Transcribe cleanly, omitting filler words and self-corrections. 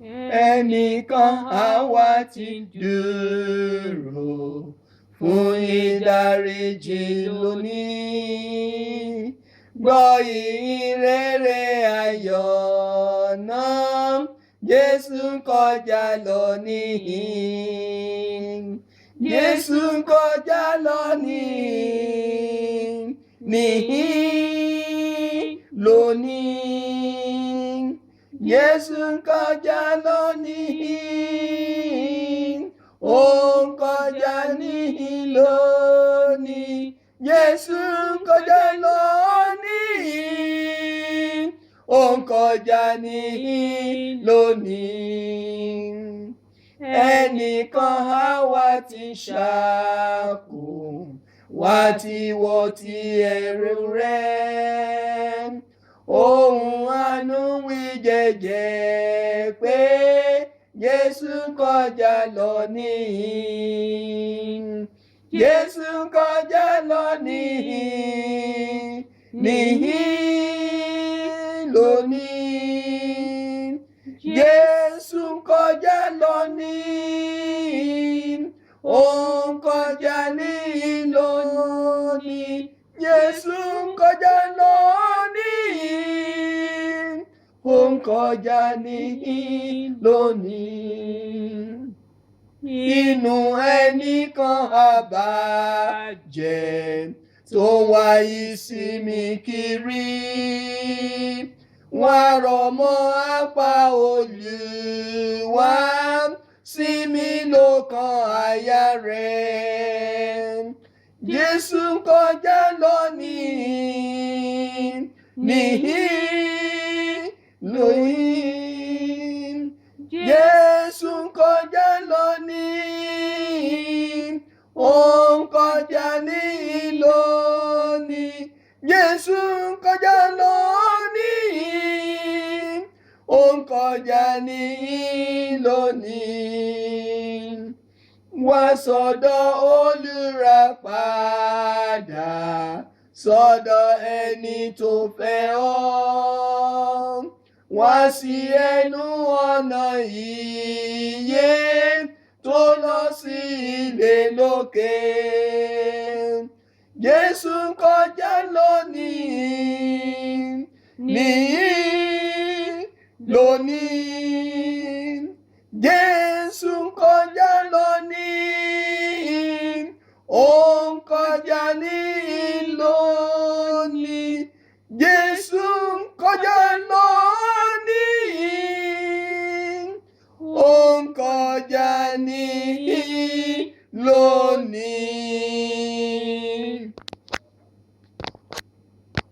ẹnìkan àwa ti dúró fún ìdáríjì lónìí. Gbọ́ ìhìnrere ayọ̀ náà, Jésù kọjá lọ níhìn. Jésù kọjá lọ níhìn lónìí. Jésù kọjá lọ níhìn. Ó ń kọjá níhìn lónìí. Jésù kọjá lọ níhìn. Ó ń kọjá níhìn lónìí. Ẹnìkan àwa ti ṣáko, wá ti wọ̀ ti ẹ̀rù rẹ̀. Ohùn àánú wí jẹ́jẹ́ pé Jésù kọjá lọ níhìn. Jésù kọjá lọ níhìn. Níhìn lónìí. Jésù kọjá lọ níhìn. Ó ń kọjá níhìn lónìí. Jésù kọjá lọ níhìn. Ó ń kọjá níhìn lónìí. Inú ẹnìkan àbàjẹ́ tó wá ìsinmi kiri. Wọ́n rọ̀ mọ́ apá Olúwa, sinmi lọ́kàn àyà rẹ̀. Jésù kọjá lọ níhìn. Níhìn lónìí. Jésù kọjá lọ níhìn. Ó ń kọjá níhìn lónìí. Jésù kọjá lọ níhìn. Ó ń kọjá níhìn lónìí. Wá sọ́dọ̀ olùràpadà, sọ́dọ̀ ẹni tó fẹ́ ọ. Wá sí ẹnu ọ̀nà ìyè tó lọ sí ilé lókè. Jésù kọjá lọ níhìn. Níhìn lónìí. Jésù kọjá lọ níhìn. Ó ń kọjá níhìn lónìí. Jésù kọjá lọ níhìn. Ó ń kọjá níhìn lónìí.